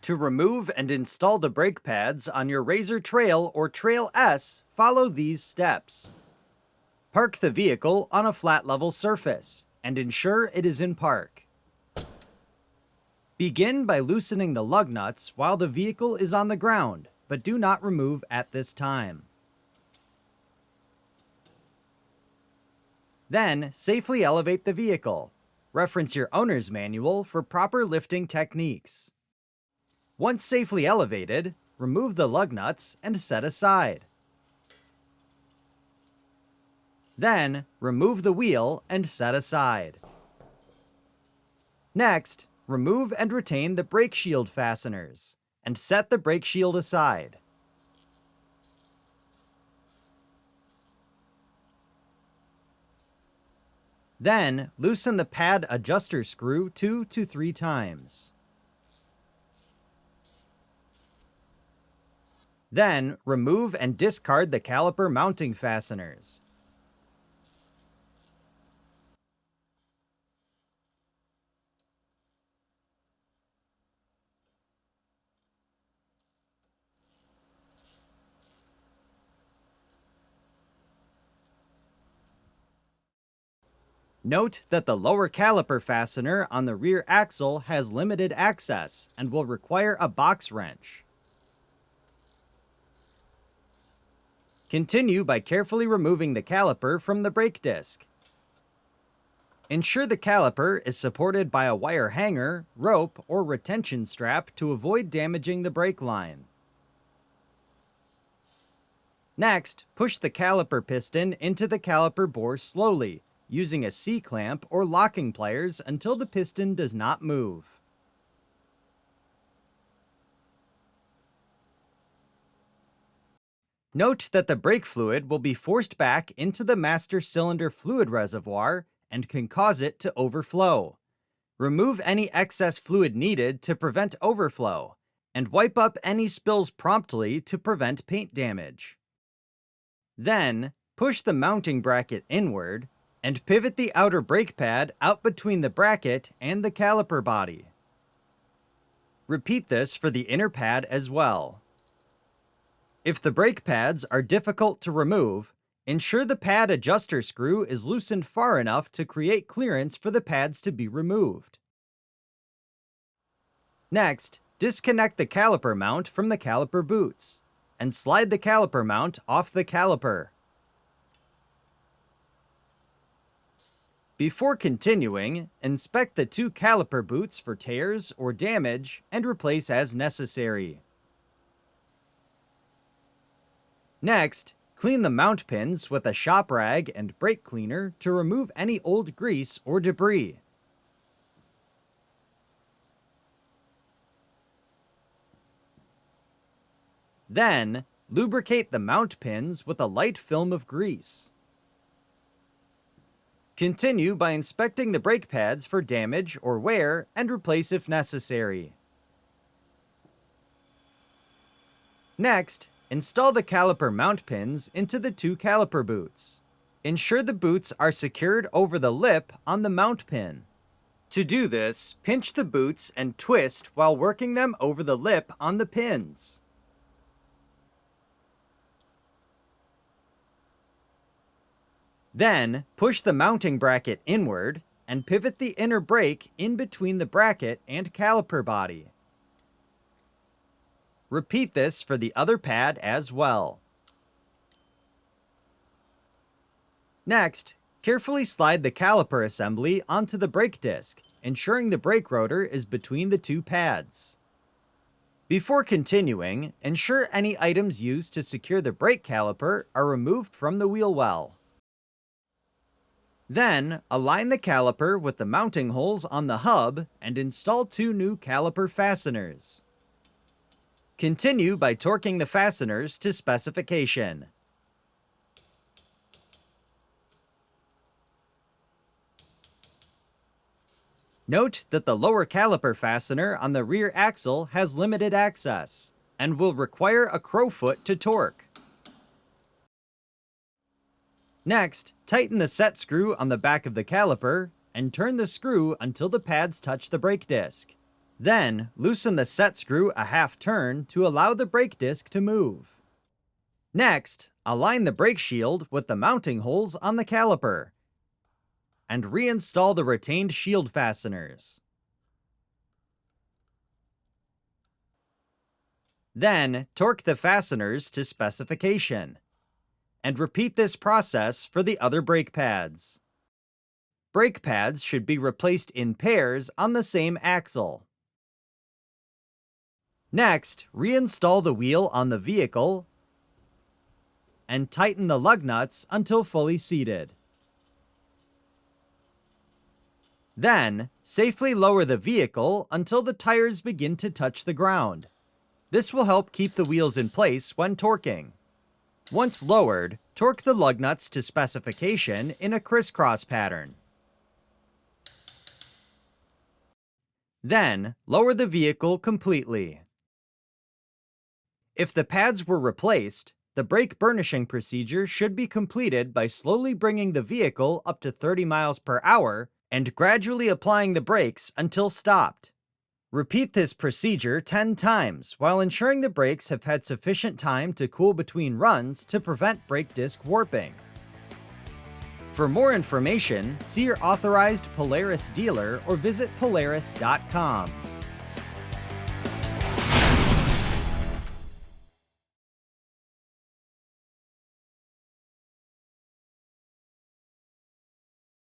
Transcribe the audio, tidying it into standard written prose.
To remove and install the brake pads on your RZR Trail or Trail S, follow these steps. Park the vehicle on a flat level surface and ensure it is in park. Begin by loosening the lug nuts while the vehicle is on the ground, but do not remove at this time. Then, safely elevate the vehicle. Reference your owner's manual for proper lifting techniques. Once safely elevated, remove the lug nuts and set aside. Then, remove the wheel and set aside. Next, remove and retain the brake shield fasteners, and set the brake shield aside. Then, loosen the pad adjuster screw 2 to 3 times. Then, remove and discard the caliper mounting fasteners. Note that the lower caliper fastener on the rear axle has limited access and will require a box wrench. Continue by carefully removing the caliper from the brake disc. Ensure the caliper is supported by a wire hanger, rope, or retention strap to avoid damaging the brake line. Next, push the caliper piston into the caliper bore slowly, using a C-clamp or locking pliers until the piston does not move. Note that the brake fluid will be forced back into the master cylinder fluid reservoir and can cause it to overflow. Remove any excess fluid needed to prevent overflow, and wipe up any spills promptly to prevent paint damage. Then, push the mounting bracket inward and pivot the outer brake pad out between the bracket and the caliper body. Repeat this for the inner pad as well. If the brake pads are difficult to remove, ensure the pad adjuster screw is loosened far enough to create clearance for the pads to be removed. Next, disconnect the caliper mount from the caliper boots, and slide the caliper mount off the caliper. Before continuing, inspect the 2 caliper boots for tears or damage and replace as necessary. Next, clean the mount pins with a shop rag and brake cleaner to remove any old grease or debris. Then, lubricate the mount pins with a light film of grease. Continue by inspecting the brake pads for damage or wear and replace if necessary. Next, install the caliper mount pins into the 2 caliper boots. Ensure the boots are secured over the lip on the mount pin. To do this, pinch the boots and twist while working them over the lip on the pins. Then, push the mounting bracket inward and pivot the inner brake in between the bracket and caliper body. Repeat this for the other pad as well. Next, carefully slide the caliper assembly onto the brake disc, ensuring the brake rotor is between the 2 pads. Before continuing, ensure any items used to secure the brake caliper are removed from the wheel well. Then, align the caliper with the mounting holes on the hub and install 2 new caliper fasteners. Continue by torquing the fasteners to specification. Note that the lower caliper fastener on the rear axle has limited access and will require a crowfoot to torque. Next, tighten the set screw on the back of the caliper and turn the screw until the pads touch the brake disc. Then, loosen the set screw a half turn to allow the brake disc to move. Next, align the brake shield with the mounting holes on the caliper and reinstall the retained shield fasteners. Then, torque the fasteners to specification, and repeat this process for the other brake pads. Brake pads should be replaced in pairs on the same axle. Next, reinstall the wheel on the vehicle and tighten the lug nuts until fully seated. Then, safely lower the vehicle until the tires begin to touch the ground. This will help keep the wheels in place when torquing. Once lowered, torque the lug nuts to specification in a crisscross pattern. Then, lower the vehicle completely. If the pads were replaced, the brake burnishing procedure should be completed by slowly bringing the vehicle up to 30 miles per hour and gradually applying the brakes until stopped. Repeat this procedure 10 times while ensuring the brakes have had sufficient time to cool between runs to prevent brake disc warping. For more information, see your authorized Polaris dealer or visit Polaris.com.